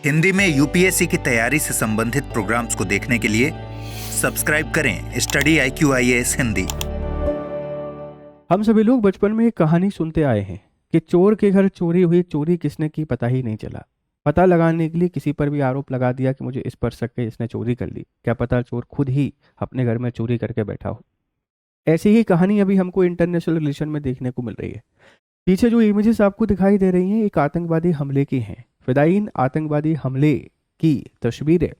हिंदी में यूपीएससी की तैयारी से संबंधित प्रोग्राम्स को देखने के लिए सब्सक्राइब करें स्टडी IQIAS हिंदी। हम सभी लोग बचपन में एक कहानी सुनते आए हैं कि चोर के घर चोरी हुई, चोरी किसने की पता ही नहीं चला। पता लगाने के लिए किसी पर भी आरोप लगा दिया कि मुझे इस पर शक है, इसने चोरी कर ली। क्या पता चोर खुद ही अपने घर में चोरी करके बैठा हो। ऐसी ही कहानी अभी हमको इंटरनेशनल रिलेशन में देखने को मिल रही है। पीछे जो इमेजेस आपको दिखाई दे रही हैं एक आतंकवादी हमले की हैं, फिदायीन आतंकवादी हमले की तस्वीरें।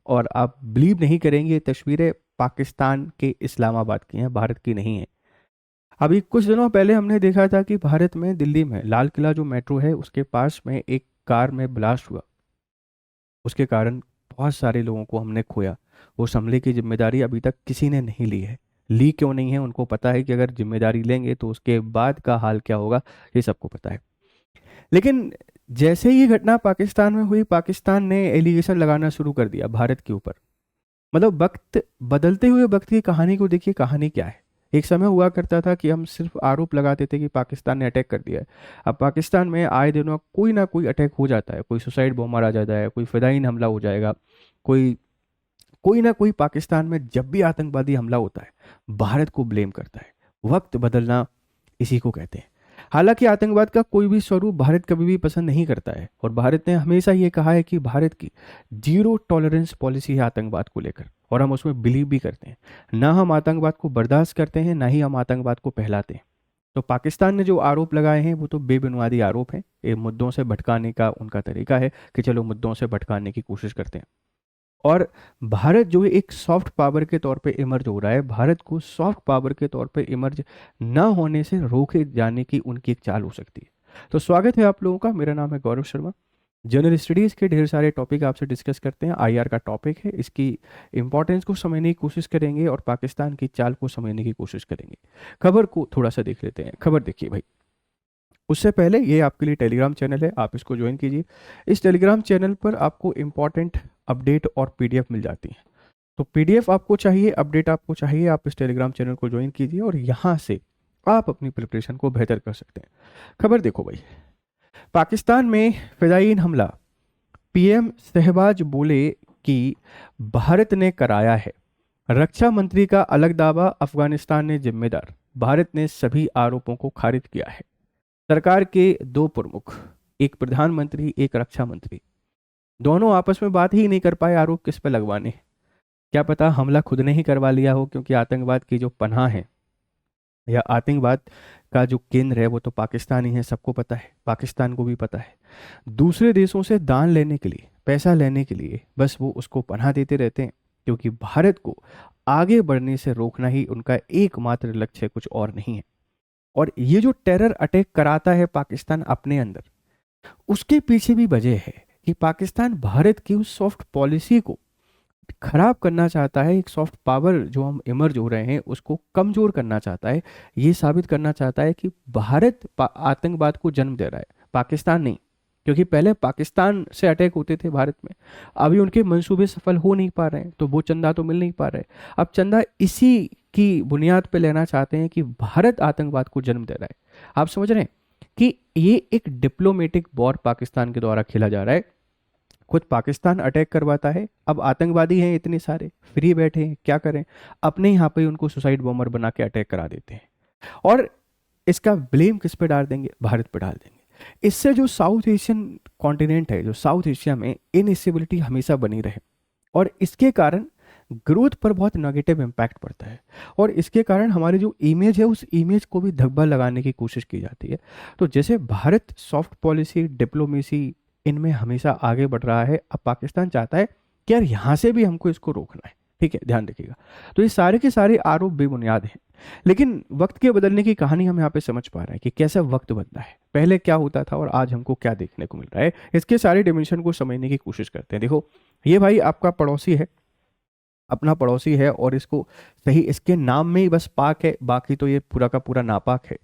और आप बिलीव नहीं करेंगे, ये तस्वीरें पाकिस्तान के इस्लामाबाद की हैं, भारत की नहीं है। अभी कुछ दिनों पहले हमने देखा था कि भारत में दिल्ली में लाल किला जो मेट्रो है उसके पास में एक कार में ब्लास्ट हुआ, उसके कारण बहुत सारे लोगों को हमने खोया। उस हमले की जिम्मेदारी अभी तक किसी ने नहीं ली है। ली क्यों नहीं है? उनको पता है कि अगर जिम्मेदारी लेंगे तो उसके बाद का हाल क्या होगा, ये सबको पता है। लेकिन जैसे ही ये घटना पाकिस्तान में हुई, पाकिस्तान ने एलिगेशन लगाना शुरू कर दिया भारत के ऊपर। मतलब वक्त बदलते हुए वक्त की कहानी को देखिए, कहानी क्या है। एक समय हुआ करता था कि हम सिर्फ आरोप लगाते थे कि पाकिस्तान ने अटैक कर दिया है। अब पाकिस्तान में आए दिनों कोई ना कोई अटैक हो जाता है, कोई सुसाइड बॉम्बर आ जाता है, कोई फिदायीन हमला हो जाएगा, कोई कोई ना कोई पाकिस्तान में जब भी आतंकवादी हमला होता है भारत को ब्लेम करता है। वक्त बदलना इसी को कहते हैं। हालांकि आतंकवाद का कोई भी स्वरूप भारत कभी भी पसंद नहीं करता है और भारत ने हमेशा ये कहा है कि भारत की जीरो टॉलरेंस पॉलिसी है आतंकवाद को लेकर, और हम उसमें बिलीव भी करते हैं। ना हम आतंकवाद को बर्दाश्त करते हैं, ना ही हम आतंकवाद को पहलाते हैं। तो पाकिस्तान ने जो आरोप लगाए हैं वो तो बेबुनियादी आरोप हैं। ये मुद्दों से भटकाने का उनका तरीका है कि चलो मुद्दों से भटकाने की कोशिश करते हैं। और भारत जो है एक सॉफ्ट पावर के तौर पे इमर्ज हो रहा है। भारत को सॉफ्ट पावर के तौर पे इमर्ज ना होने से रोके जाने की उनकी एक चाल हो सकती है। तो स्वागत है आप लोगों का, मेरा नाम है गौरव शर्मा। जनरल स्टडीज़ के ढेर सारे टॉपिक आपसे डिस्कस करते हैं। IR का टॉपिक है, इसकी इंपॉर्टेंस को समझने की कोशिश करेंगे और पाकिस्तान की चाल को समझने की कोशिश करेंगे। खबर को थोड़ा सा देख लेते हैं। खबर देखिए भाई, उससे पहले ये आपके लिए टेलीग्राम चैनल है, आप इसको ज्वाइन कीजिए। इस टेलीग्राम चैनल पर आपको इंपॉर्टेंट अपडेट और PDF मिल जाती हैं। तो PDF आपको चाहिए, अपडेट आपको चाहिए, आप इस टेलीग्राम चैनल को ज्वाइन कीजिए और यहाँ से आप अपनी प्रिपरेशन को बेहतर कर सकते हैं। खबर देखो भाई, पाकिस्तान में फिदायीन हमला। PM शहबाज बोले कि भारत ने कराया है। रक्षा मंत्री का अलग दावा, अफगानिस्तान ने जिम्मेदार। भारत ने सभी आरोपों को खारिज किया है। सरकार के दो प्रमुख, एक प्रधानमंत्री एक रक्षा मंत्री, दोनों आपस में बात ही नहीं कर पाए आरोप किस पे लगवाने। क्या पता हमला खुद ने ही करवा लिया हो, क्योंकि आतंकवाद की जो पनाह है या आतंकवाद का जो केंद्र है वो तो पाकिस्तान ही है, सबको पता है, पाकिस्तान को भी पता है। दूसरे देशों से दान लेने के लिए, पैसा लेने के लिए बस वो उसको पनाह देते रहते हैं, क्योंकि भारत को आगे बढ़ने से रोकना ही उनका एकमात्र लक्ष्य है, कुछ और नहीं है। और ये जो टेरर अटैक कराता है पाकिस्तान अपने अंदर, उसके पीछे भी वजह है कि पाकिस्तान भारत की उस सॉफ्ट पॉलिसी को खराब करना चाहता है। एक सॉफ्ट पावर जो हम इमर्ज हो रहे हैं उसको कमजोर करना चाहता है। ये साबित करना चाहता है कि भारत आतंकवाद को जन्म दे रहा है, पाकिस्तान नहीं। क्योंकि पहले पाकिस्तान से अटैक होते थे भारत में, अभी उनके मंसूबे सफल हो नहीं पा रहे हैं, तो वो चंदा तो मिल नहीं पा रहा है। अब चंदा इसी की बुनियाद पे लेना चाहते हैं कि भारत आतंकवाद को जन्म दे रहा है। आप समझ रहे हैं कि ये एक डिप्लोमेटिक वॉर पाकिस्तान के द्वारा खेला जा रहा है। खुद पाकिस्तान अटैक करवाता है, अब आतंकवादी हैं इतने सारे फ्री बैठे हैं, क्या करें, अपने यहाँ पे उनको सुसाइड बॉम्बर बना के अटैक करा देते हैं। और इसका ब्लेम किस पे डाल देंगे? भारत पे डाल देंगे। इससे जो साउथ एशियन कॉन्टिनेंट है, जो साउथ एशिया में इनस्टेबिलिटी हमेशा बनी रहे, और इसके कारण ग्रोथ पर बहुत नेगेटिव इम्पैक्ट पड़ता है, और इसके कारण हमारी जो इमेज है उस इमेज को भी धब्बा लगाने की कोशिश की जाती है। तो जैसे भारत सॉफ्ट पॉलिसी, डिप्लोमेसी, इनमें हमेशा आगे बढ़ रहा है, अब पाकिस्तान चाहता है कि यार यहाँ से भी हमको इसको रोकना है। ठीक है, ध्यान रखिएगा। तो ये सारे के सारे आरोप बेबुनियाद हैं, लेकिन वक्त के बदलने की कहानी हम यहाँ पे समझ पा रहे हैं कि कैसे वक्त बदला है, पहले क्या होता था और आज हमको क्या देखने को मिल रहा है। इसके सारे डिमेंशन को समझने की कोशिश करते हैं। देखो, ये भाई आपका पड़ोसी है, अपना पड़ोसी है, और इसको सही इसके नाम में ही बस पाक है, बाकी तो ये पूरा का पूरा नापाक है।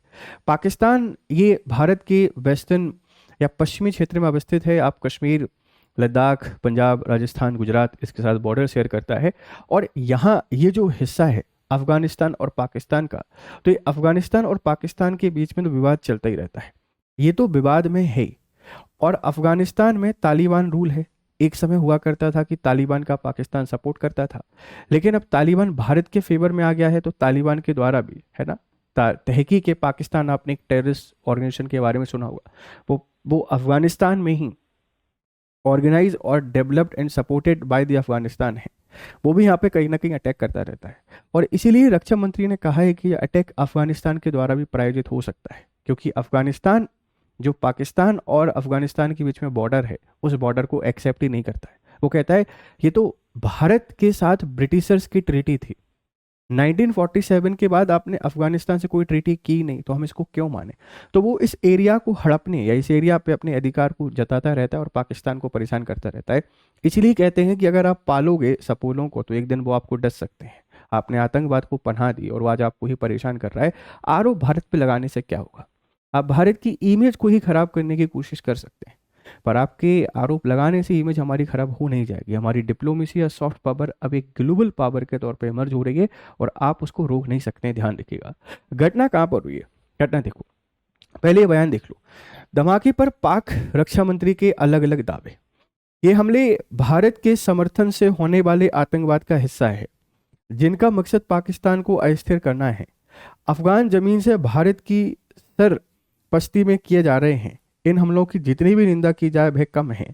पाकिस्तान ये भारत के वेस्टर्न या पश्चिमी क्षेत्र में अवस्थित है। आप कश्मीर, लद्दाख, पंजाब, राजस्थान, गुजरात इसके साथ बॉर्डर शेयर करता है। और यहाँ ये जो हिस्सा है अफगानिस्तान और पाकिस्तान का, तो ये अफगानिस्तान और पाकिस्तान के बीच में तो विवाद चलता ही रहता है, ये तो विवाद में है। और अफगानिस्तान में तालिबान रूल है, एक समय हुआ करता था कि तालिबान का पाकिस्तान सपोर्ट करता था, लेकिन अब तालिबान भारत के फेवर में आ गया है, तो तालिबान के द्वारा भी, है ना, तहकीक के पाकिस्तान, आपने एक टेररिस्ट ऑर्गेनाइजेशन के बारे में सुना होगा, वो अफगानिस्तान में ही ऑर्गेनाइज और developed and supported by the Afghanistan है, वो भी यहाँ पे कहीं ना कहीं अटैक करता रहता है। और इसीलिए रक्षा मंत्री ने कहा है कि ये अटैक अफगानिस्तान के द्वारा भी प्रायोजित हो सकता है, क्योंकि अफगानिस्तान जो पाकिस्तान और अफगानिस्तान के बीच में बॉर्डर है, उस बॉर्डर को एक्सेप्ट ही नहीं करता है। वो कहता है ये तो भारत के साथ ब्रिटिशर्स की ट्रीटी थी, 1947 के बाद आपने अफगानिस्तान से कोई ट्रीटी की नहीं, तो हम इसको क्यों माने। तो वो इस एरिया को हड़पने या इस एरिया पे अपने अधिकार को जताता रहता है और पाकिस्तान को परेशान करता रहता है। इसलिए कहते हैं कि अगर आप पालोगे सपोलों को तो एक दिन वो आपको डस सकते हैं। आपने आतंकवाद को पनाह दी और वो आज आपको ही परेशान कर रहा है, आरोप भारत पे लगाने से क्या होगा। आप भारत की इमेज को ही खराब करने की कोशिश कर सकते हैं, पर आपके आरोप लगाने से इमेज हमारी खराब हो नहीं जाएगी। हमारी डिप्लोमेसी या सॉफ्ट पावर अब एक ग्लोबल पावर के तौर पे इमर्ज हो रही है और आप उसको रोक नहीं सकते हैं, ध्यान रखिएगा। घटना कहाँ पर हुई है, घटना देखो, पहले ये बयान देख लो। धमाके पर पाक रक्षा मंत्री के अलग अलग दावे। ये हमले भारत के समर्थन से होने वाले आतंकवाद का हिस्सा है, जिनका मकसद पाकिस्तान को अस्थिर करना है। अफगान जमीन से भारत की सरपस्ती में किए जा रहे हैं। इन हमलों की जितनी भी निंदा की जाए वह कम है।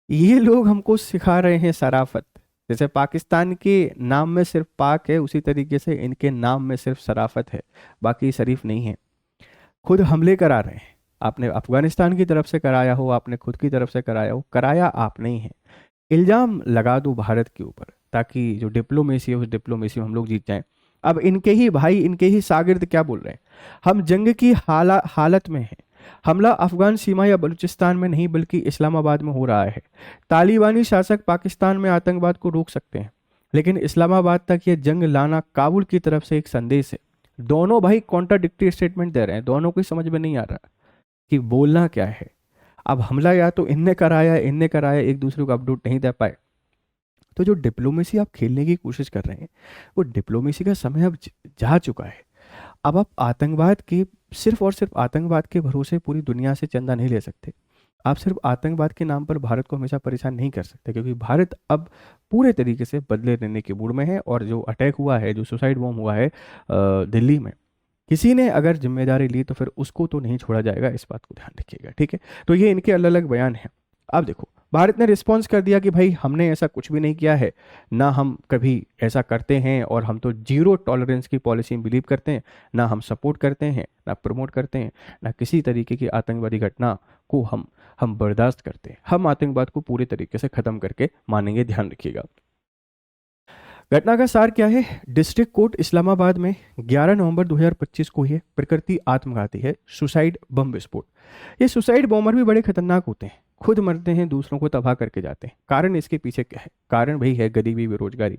ये लोग हमको सिखा रहे हैं शराफत। जैसे पाकिस्तान के नाम में सिर्फ पाक है, उसी तरीके से इनके नाम में सिर्फ शराफत है, बाकी शरीफ नहीं है। खुद हमले करा रहे हैं, आपने अफगानिस्तान की तरफ से कराया हो, आपने खुद की तरफ से कराया हो, कराया आप नहीं है। इल्जाम लगा दो भारत के ऊपर, ताकि जो डिप्लोमेसी है उस डिप्लोमेसी में हम लोग जीत जाएं। अब इनके ही भाई, इनके ही शागिर्द क्या बोल रहे हैं, हम जंग की हालत में हैं। हमला अफगान सीमा या बलूचिस्तान में नहीं बल्कि इस्लामाबाद में हो रहा है। तालिबानी शासक पाकिस्तान में आतंकवाद को रोक सकते हैं, लेकिन इस्लामाबाद तक ये जंग लाना काबुल की तरफ से एक संदेश है। दोनों भाई कॉन्ट्राडिक्टरी स्टेटमेंट दे रहे हैं, दोनों को समझ में नहीं आ रहा कि बोलना क्या है। अब हमला या तो इनने कराया, एक दूसरे को अपडेट नहीं दे पाए। तो जो डिप्लोमेसी आप खेलने की कोशिश कर रहे हैं, वो डिप्लोमेसी का समय अब जा चुका है। अब आप आतंकवाद के सिर्फ और सिर्फ आतंकवाद के भरोसे पूरी दुनिया से चंदा नहीं ले सकते। आप सिर्फ आतंकवाद के नाम पर भारत को हमेशा परेशान नहीं कर सकते, क्योंकि भारत अब पूरे तरीके से बदले लेने के मूड में है। और जो अटैक हुआ है, जो सुसाइड बॉम्ब हुआ है दिल्ली में, किसी ने अगर जिम्मेदारी ली तो फिर उसको तो नहीं छोड़ा जाएगा, इस बात को ध्यान रखिएगा, ठीक है। तो ये इनके अलग अलग बयान हैं। अब देखो, भारत ने रिस्पॉन्स कर दिया कि भाई हमने ऐसा कुछ भी नहीं किया है, ना हम कभी ऐसा करते हैं, और हम तो जीरो टॉलरेंस की पॉलिसी में बिलीव करते हैं, ना हम सपोर्ट करते हैं, ना प्रमोट करते हैं, ना किसी तरीके की आतंकवादी घटना को हम बर्दाश्त करते हैं। हम आतंकवाद को पूरे तरीके से खत्म करके मानेंगे, ध्यान रखिएगा। घटना का सार क्या है, डिस्ट्रिक्ट कोर्ट इस्लामाबाद में 11 नवंबर 2025 को यह प्रकृति आत्मघाती है, सुसाइड बम विस्फोट। ये सुसाइड बॉम्बर भी बड़े खतरनाक होते हैं, खुद मरते हैं, दूसरों को तबाह करके जाते हैं। कारण इसके पीछे क्या है, कारण वही है गरीबी, बेरोजगारी,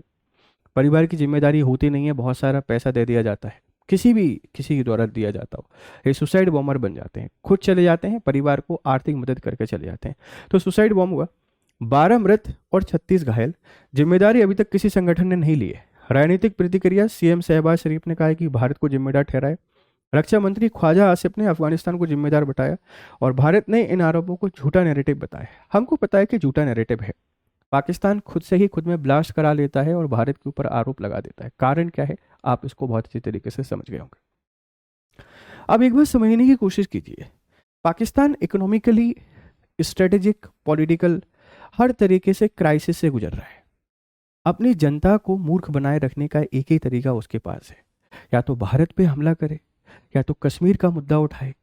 परिवार की जिम्मेदारी होती नहीं है, बहुत सारा पैसा दे दिया जाता है, किसी के द्वारा दिया जाता हो, ये सुसाइड बॉम्बर बन जाते हैं, खुद चले जाते हैं, परिवार को आर्थिक मदद करके चले जाते हैं। तो सुसाइड बॉम्ब हुआ, 12 मृत और 36 घायल। जिम्मेदारी अभी तक किसी संगठन ने नहीं ली है। राजनीतिक प्रतिक्रिया, सीएम शहबाज शरीफ ने कहा है कि भारत को जिम्मेदार ठहराए। रक्षा मंत्री ख्वाजा आसिफ ने अफगानिस्तान को जिम्मेदार बताया, और भारत ने इन आरोपों को झूठा नैरेटिव बताया। हमको पता है कि झूठा नैरेटिव है, पाकिस्तान खुद से ही खुद में ब्लास्ट करा लेता है और भारत के ऊपर आरोप लगा देता है। कारण क्या है, आप इसको बहुत अच्छी तरीके से समझ गए होंगे। अब एक बार समझने की कोशिश कीजिए, पाकिस्तान इकोनॉमिकली, स्ट्रेटेजिक, पॉलिटिकल, हर तरीके से क्राइसिस से गुजर रहा है। अपनी जनता को मूर्ख बनाए रखने का एक ही तरीका उसके पास है, या तो भारत पे हमला करे, या तो कश्मीर का मुद्दा उठाए,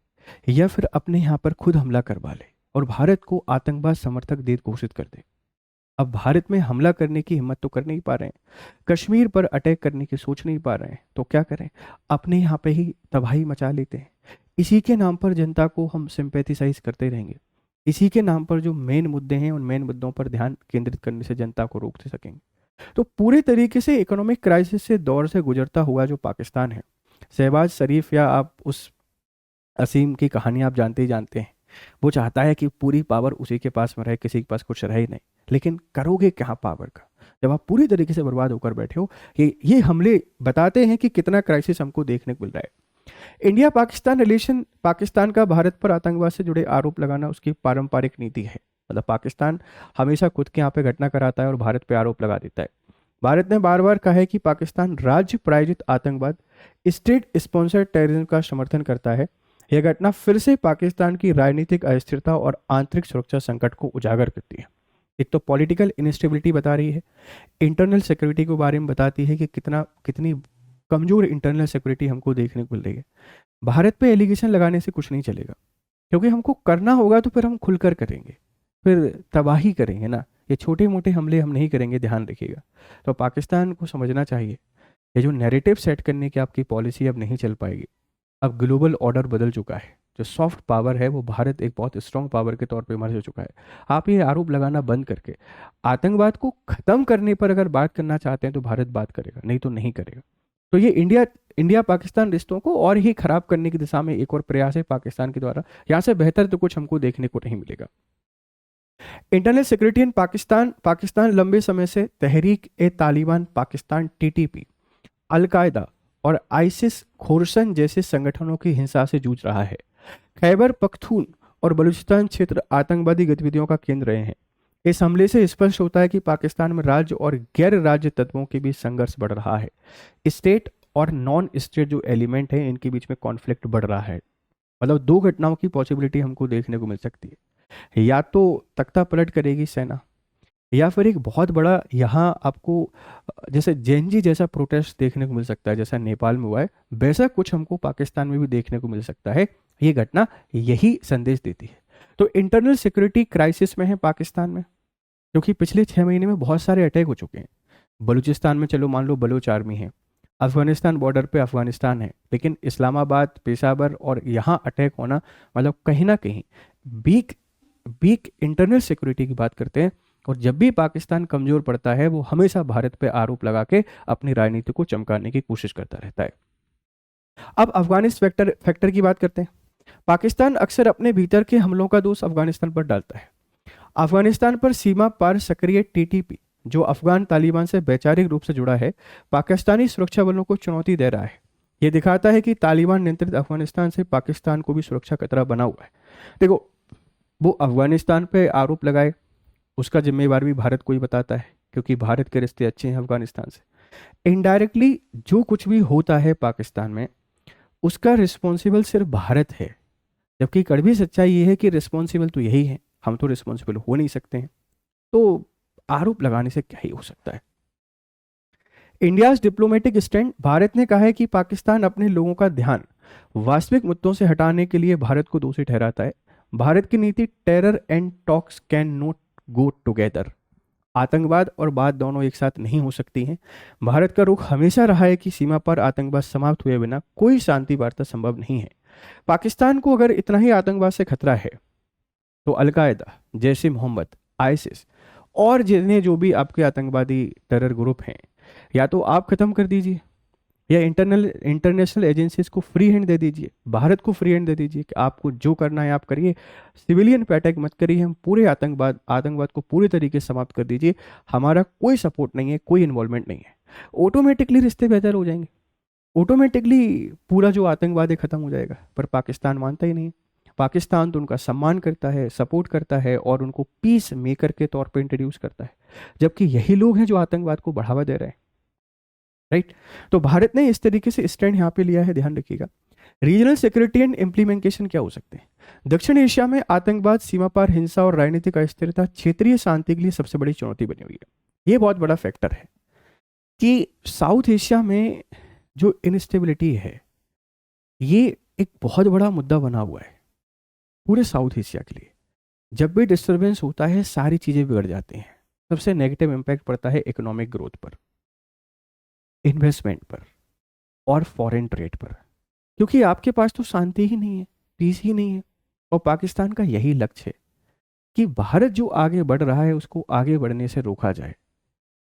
या फिर अपने यहाँ पर खुद हमला करवा ले और भारत को आतंकवाद समर्थक देश घोषित कर दे। अब भारत में हमला करने की हिम्मत तो कर नहीं पा रहे हैं, कश्मीर पर अटैक करने की सोच नहीं पा रहे हैं, तो क्या करें, अपने यहाँ पे ही तबाही मचा लेते हैं। इसी के नाम पर जनता को हम सिंपैथेसाइज करते रहेंगे, इसी के नाम पर जो मेन मुद्दे हैं उन मेन मुद्दों पर ध्यान केंद्रित करने से जनता को रोक सकेंगे। तो पूरे तरीके से इकोनॉमिक क्राइसिस से दौर से गुजरता हुआ जो पाकिस्तान है, शहबाज शरीफ या आप उस असीम की कहानी आप जानते ही जानते हैं, वो चाहता है कि पूरी पावर उसी के पास में रहे, किसी के पास कुछ रहे ही नहीं। लेकिन करोगे क्या पावर का, जब आप पूरी तरीके से बर्बाद होकर बैठे हो। ये हमले बताते हैं कि कितना क्राइसिस हमको देखने को मिल रहा है। इंडिया पाकिस्तान रिलेशन, पाकिस्तान का भारत पर आतंकवाद से जुड़े आरोप लगाना उसकी पारंपरिक नीति है। मतलब पाकिस्तान हमेशा खुद के यहाँ पे घटना कराता है और भारत पे आरोप लगा देता है। भारत ने बार बार कहा है कि पाकिस्तान राज्य प्रायोजित आतंकवाद, स्टेट स्पॉन्सर्ड टेररिज्म का समर्थन करता है। यह घटना फिर से पाकिस्तान की राजनीतिक अस्थिरता और आंतरिक सुरक्षा संकट को उजागर करती है। एक तो पॉलिटिकल इनस्टेबिलिटी बता रही है, इंटरनल सिक्योरिटी के बारे में बताती है कि कितनी कमजोर इंटरनल सिक्योरिटी हमको देखने को मिल रही है। भारत पे एलिगेशन लगाने से कुछ नहीं चलेगा, क्योंकि हमको करना होगा तो फिर हम खुलकर करेंगे, फिर तबाही करेंगे ना। ये छोटे मोटे हमले हम नहीं करेंगे, ध्यान रखिएगा। तो पाकिस्तान को समझना चाहिए ये जो नैरेटिव सेट करने की आपकी पॉलिसी अब नहीं चल पाएगी। अब ग्लोबल ऑर्डर बदल चुका है, जो सॉफ्ट पावर है वो भारत एक बहुत स्ट्रॉन्ग पावर के तौर पे इमर्ज हो चुका है। आप ये आरोप लगाना बंद करके आतंकवाद को खत्म करने पर अगर बात करना चाहते हैं तो भारत बात करेगा, नहीं तो नहीं करेगा। तो ये इंडिया पाकिस्तान रिश्तों को और ही खराब करने की दिशा में एक और प्रयास है पाकिस्तान के द्वारा। यहाँ से बेहतर तो कुछ हमको देखने को नहीं मिलेगा। इंटरनल सिक्योरिटी इन पाकिस्तान लंबे समय से तहरीक ए तालिबान पाकिस्तान TTP, अलकायदा और आइसिस खोरसन जैसे संगठनों की हिंसा से जूझ रहा है। खैबर पख्तून और बलूचिस्तान क्षेत्र आतंकवादी गतिविधियों का केंद्र रहे हैं। इस हमले से स्पष्ट होता है कि पाकिस्तान में राज्य और गैर राज्य तत्वों के बीच संघर्ष बढ़ रहा है। स्टेट और नॉन स्टेट जो एलिमेंट है इनके बीच में कॉन्फ्लिक्ट बढ़ रहा है। मतलब दो घटनाओं की पॉसिबिलिटी हमको देखने को मिल सकती है, या तो तख्ता पलट करेगी सेना, या फिर एक बहुत बड़ा यहाँ आपको जैसे जेएनजी जैसा प्रोटेस्ट देखने को मिल सकता है, जैसा नेपाल में हुआ है वैसा कुछ हमको पाकिस्तान में भी देखने को मिल सकता है। ये घटना यही संदेश देती है। तो इंटरनल सिक्योरिटी क्राइसिस में है पाकिस्तान में, क्योंकि पिछले 6 महीने में बहुत सारे अटैक हो चुके हैं। बलूचिस्तान में चलो मान लो बलोच आर्मी है, अफगानिस्तान बॉर्डर पे अफगानिस्तान है, लेकिन इस्लामाबाद, पेशावर और यहाँ अटैक होना मतलब कहीं ना कहीं वीक इंटरनल सिक्योरिटी की बात करते हैं। और जब भी पाकिस्तान कमजोर पड़ता है वो हमेशा भारत पे आरोप लगा के अपनी राजनीति को चमकाने की कोशिश करता रहता है। अब अफगानिस्तान फैक्टर की बात करते हैं। पाकिस्तान अक्सर अपने भीतर के हमलों का दोष अफगानिस्तान पर डालता है। अफगानिस्तान पर सीमा पार सक्रिय TTP जो अफगान तालिबान से वैचारिक रूप से जुड़ा है, पाकिस्तानी सुरक्षा बलों को चुनौती दे रहा है। यह दिखाता है कि तालिबान नियंत्रित अफगानिस्तान से पाकिस्तान को भी सुरक्षा खतरा बना हुआ है। देखो, वो अफगानिस्तान पे आरोप लगाए उसका जिम्मेवार भी भारत को ही बताता है, क्योंकि भारत के रिश्ते अच्छे हैं अफगानिस्तान से। इनडायरेक्टली जो कुछ भी होता है पाकिस्तान में उसका रिस्पॉन्सिबल सिर्फ भारत है, जबकि कड़वी सच्चाई ये है कि रिस्पॉन्सिबल तो यही है, हम तो रिस्पॉन्सिबल हो नहीं सकते हैं। तो आरोप लगाने से क्या ही हो सकता है। इंडियाज डिप्लोमेटिक स्टैंड, भारत ने कहा है कि पाकिस्तान अपने लोगों का ध्यान वास्तविक मुद्दों से हटाने के लिए भारत को दोषी ठहराता है। भारत की नीति terror and talks can not go together, आतंकवाद और बात दोनों एक साथ नहीं हो सकती हैं। भारत का रुख हमेशा रहा है कि सीमा पर आतंकवाद समाप्त हुए बिना कोई शांति वार्ता संभव नहीं है। पाकिस्तान को अगर इतना ही आतंकवाद से खतरा है तो अलकायदा, जैश ए मोहम्मद, आईसिस और जितने जो भी आपके आतंकवादी टेरर ग्रुप हैं, या तो आप खत्म कर दीजिए या इंटरनेशनल एजेंसीज को फ्री हैंड दे दीजिए, भारत को फ्री हैंड दे दीजिए कि आपको जो करना है आप करिए, सिविलियन पे अटैक मत करिए, हम पूरे आतंकवाद को पूरे तरीके से समाप्त कर दीजिए, हमारा कोई सपोर्ट नहीं है, कोई इन्वॉल्वमेंट नहीं है। ऑटोमेटिकली रिश्ते बेहतर हो जाएंगे, ऑटोमेटिकली पूरा जो आतंकवाद है खत्म हो जाएगा। पर पाकिस्तान मानता ही नहीं है। पाकिस्तान तो उनका सम्मान करता है, सपोर्ट करता है और उनको पीस मेकर के तौर पे इंट्रोड्यूस करता है, जबकि यही लोग हैं जो आतंकवाद को बढ़ावा दे रहे हैं, राइट। तो भारत ने इस तरीके से स्टैंड यहाँ पे लिया है, ध्यान रखिएगा। रीजनल सिक्योरिटी एंड इम्प्लीमेंटेशन क्या हो सकते हैं? दक्षिण एशिया में आतंकवाद, सीमा पार हिंसा और राजनीतिक अस्थिरता क्षेत्रीय शांति के लिए सबसे बड़ी चुनौती बनी हुई है। ये बहुत बड़ा फैक्टर है कि साउथ एशिया में जो इनस्टेबिलिटी है ये एक बहुत बड़ा मुद्दा बना हुआ है पूरे साउथ एशिया के लिए। जब भी डिस्टर्बेंस होता है सारी चीजें बिगड़ जाती हैं। सबसे नेगेटिव इम्पैक्ट पड़ता है इकोनॉमिक ग्रोथ पर, इन्वेस्टमेंट पर और फॉरेन ट्रेड पर, क्योंकि आपके पास तो शांति ही नहीं है, पीस ही नहीं है। और पाकिस्तान का यही लक्ष्य है कि भारत जो आगे बढ़ रहा है उसको आगे बढ़ने से रोका जाए।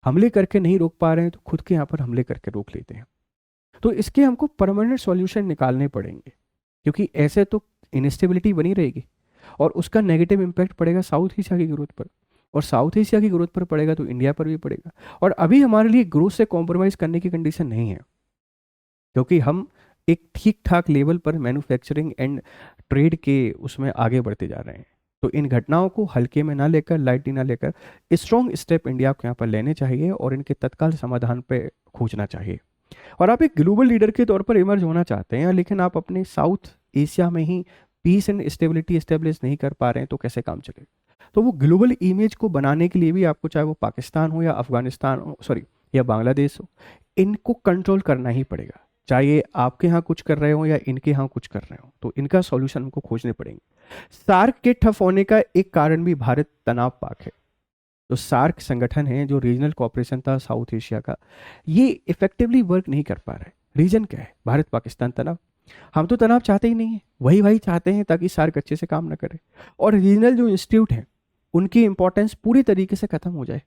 हमले करके नहीं रोक पा रहे हैं तो खुद के यहाँ पर हमले करके रोक लेते हैं। तो इसके हमको परमानेंट सॉल्यूशन निकालने पड़ेंगे, क्योंकि ऐसे तो इनस्टेबिलिटी बनी रहेगी और उसका नेगेटिव इम्पैक्ट पड़ेगा साउथ एशिया की ग्रोथ पर, और साउथ एशिया की ग्रोथ पर पड़ेगा तो इंडिया पर भी पड़ेगा। और अभी हमारे लिए ग्रोथ से कॉम्प्रोमाइज़ करने की कंडीशन नहीं है, क्योंकि हम एक ठीक ठाक लेवल पर मैन्युफैक्चरिंग एंड ट्रेड के उसमें आगे बढ़ते जा रहे हैं। तो इन घटनाओं को हल्के में ना लेकर, लाइटली ना लेकर, स्ट्रॉन्ग स्टेप इंडिया को यहाँ पर लेने चाहिए और इनके तत्काल समाधान पे खोजना चाहिए। और आप एक ग्लोबल लीडर के तौर पर इमर्ज होना चाहते हैं, लेकिन आप अपने साउथ एशिया में ही पीस एंड स्टेबिलिटी इस्टेब्लिश नहीं कर पा रहे हैं, तो कैसे काम चलेगा? तो वो ग्लोबल इमेज को बनाने के लिए भी आपको, चाहे वो पाकिस्तान हो या अफगानिस्तान हो, सॉरी, या बांग्लादेश हो, इनको कंट्रोल करना ही पड़ेगा। चाहे ये आपके यहाँ कुछ कर रहे हो या इनके यहाँ कुछ कर रहे हो, तो इनका सॉल्यूशन हमको खोजने पड़ेंगे। सार्क के ठप होने का एक कारण भी भारत तनाव पाक है। जो सार्क संगठन है, जो रीजनल कॉपरेशन था साउथ एशिया का, ये इफेक्टिवली वर्क नहीं कर पा रहा है। रीजन क्या है? भारत पाकिस्तान तनाव। हम तो तनाव चाहते ही नहीं है, वही चाहते हैं ताकि सार्क अच्छे से काम ना करे और रीजनल जो इंस्टीट्यूट है उनकी इंपॉर्टेंस पूरी तरीके से खत्म हो जाए।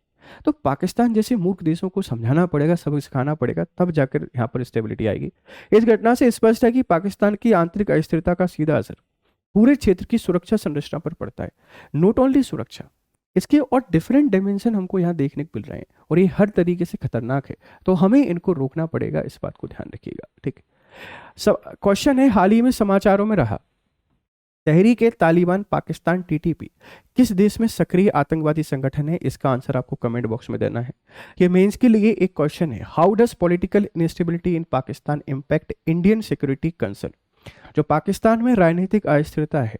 तो पाकिस्तान जैसे मूर्ख देशों को समझाना पड़ेगा, सबक सिखाना पड़ेगा, तब जाकर यहाँ पर स्टेबिलिटी आएगी। इस घटना से स्पष्ट है कि पाकिस्तान की आंतरिक अस्थिरता का सीधा असर पूरे क्षेत्र की सुरक्षा संरचना पर पड़ता है। नॉट ओनली सुरक्षा, इसके और डिफरेंट डायमेंशन हमको यहाँ देखने को मिल रहे हैं और ये हर तरीके से खतरनाक है, तो हमें इनको रोकना पड़ेगा। इस बात को ध्यान रखिएगा, ठीक। क्वेश्चन है, हाल ही में समाचारों में रहा तहरीक तालिबान पाकिस्तान टीटीपी किस देश में सक्रिय आतंकवादी संगठन है? इसका आंसर आपको कमेंट बॉक्स में देना है। ये मेंस के लिए एक क्वेश्चन है, how does political instability in Pakistan impact Indian security concern? जो पाकिस्तान में राजनीतिक अस्थिरता है,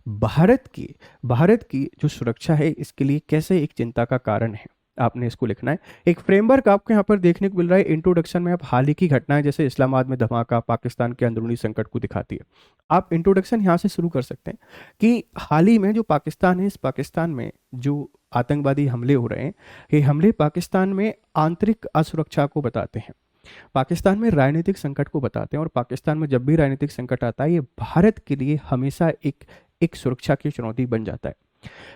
भारत की जो सुरक्षा है, इसके लिए कैसे एक चिंता का कारण है, आपने इसको लिखना है। एक फ्रेमवर्क आपको यहाँ पर देखने को मिल रहा है। इंट्रोडक्शन में आप हाल ही की घटनाएं जैसे इस्लामाबाद में धमाका पाकिस्तान के अंदरूनी संकट को दिखाती है। आप इंट्रोडक्शन यहाँ से शुरू कर सकते हैं कि हाल ही में जो पाकिस्तान है, इस पाकिस्तान में जो आतंकवादी हमले हो रहे हैं, ये हमले पाकिस्तान में आंतरिक असुरक्षा को बताते हैं, पाकिस्तान में राजनीतिक संकट को बताते हैं। और पाकिस्तान में जब भी राजनीतिक संकट आता है, ये भारत के लिए हमेशा एक सुरक्षा की चुनौती बन जाता है।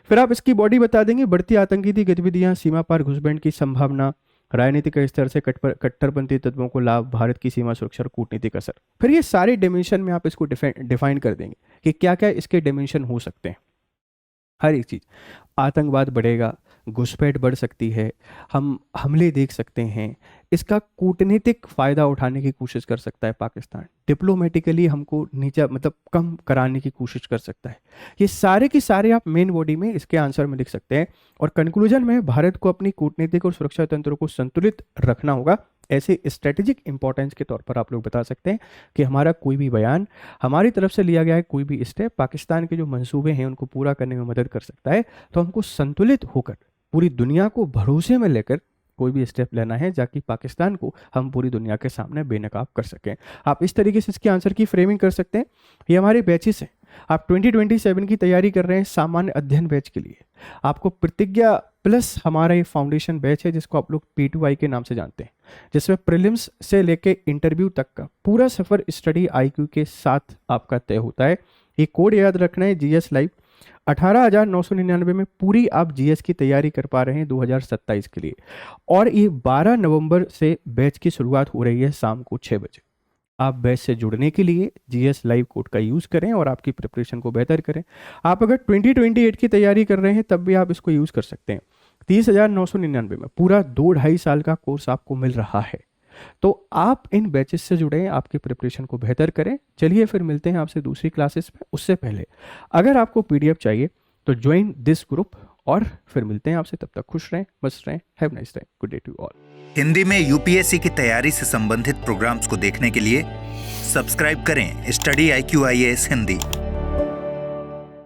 फिर आप इसकी बॉडी बता देंगे, बढ़ती आतंकी गतिविधियां, सीमा पार घुसपैठ की संभावना, राजनीतिक स्तर से कट्टरपंथी तत्वों को लाभ, भारत की सीमा सुरक्षा और कूटनीतिक असर। फिर ये सारे डायमेंशन में आप इसको डिफाइन कर देंगे कि क्या क्या इसके डायमेंशन हो सकते हैं। हर एक चीज, आतंकवाद बढ़ेगा, घुसपैठ बढ़ सकती है, हम हमले देख सकते हैं, इसका कूटनीतिक फायदा उठाने की कोशिश कर सकता है पाकिस्तान, डिप्लोमेटिकली हमको नीचा मतलब कम कराने की कोशिश कर सकता है। ये सारे के सारे आप मेन बॉडी में इसके आंसर में लिख सकते हैं। और कंक्लूजन में, भारत को अपनी कूटनीतिक और सुरक्षा तंत्र को संतुलित रखना होगा। ऐसे स्ट्रेटेजिक इंपॉर्टेंस के तौर पर आप लोग बता सकते हैं कि हमारा कोई भी बयान, हमारी तरफ से लिया गया है कोई भी स्टेप पाकिस्तान के जो मंसूबे हैं उनको पूरा करने में मदद कर सकता है। तो हमको संतुलित होकर पूरी दुनिया को भरोसे में लेकर कोई भी स्टेप लेना है, ताकि पाकिस्तान को हम पूरी दुनिया के सामने बेनकाब कर सकें। आप इस तरीके से इसके आंसर की फ्रेमिंग कर सकते हैं। ये हमारे बैचेस हैं। आप 2027 की तैयारी कर रहे हैं सामान्य अध्ययन बैच के लिए, आपको प्रतिज्ञा प्लस हमारा ये फाउंडेशन बैच है जिसको आप लोग P2I के नाम से जानते हैं, जिसमें प्रीलिम्स से लेके इंटरव्यू तक का पूरा सफर स्टडी IQ के साथ आपका तय होता है। ये कोड याद रखना है, GS लाइव। 18,999 में पूरी आप GS की तैयारी कर पा रहे हैं 2027 के लिए। और ये 12 नवंबर से बैच की शुरुआत हो रही है शाम को 6 बजे। आप बैच से जुड़ने के लिए GS लाइव कोड का यूज़ करें और आपकी प्रिपरेशन को बेहतर करें। आप अगर 2028 की तैयारी कर रहे हैं तब भी आप इसको यूज़ कर सकते हैं। 30,999 में पूरा 2-2.5 साल का कोर्स आपको मिल रहा है। तो आप इन बैचेस से जुड़े, आपकी प्रिपरेशन को बेहतर करें। चलिए फिर मिलते हैं आपसे दूसरी क्लासेस में। उससे पहले अगर आपको PDF चाहिए तो ज्वाइन दिस ग्रुप, और फिर मिलते हैं आपसे। तब तक खुश रहें, मस्त रहें। Have nice day, good day to all. Hindi में UPSC की तैयारी से संबंधित प्रोग्राम्स को देखने के लिए सब्सक्राइब करें स्टडी IQ IAS हिंदी।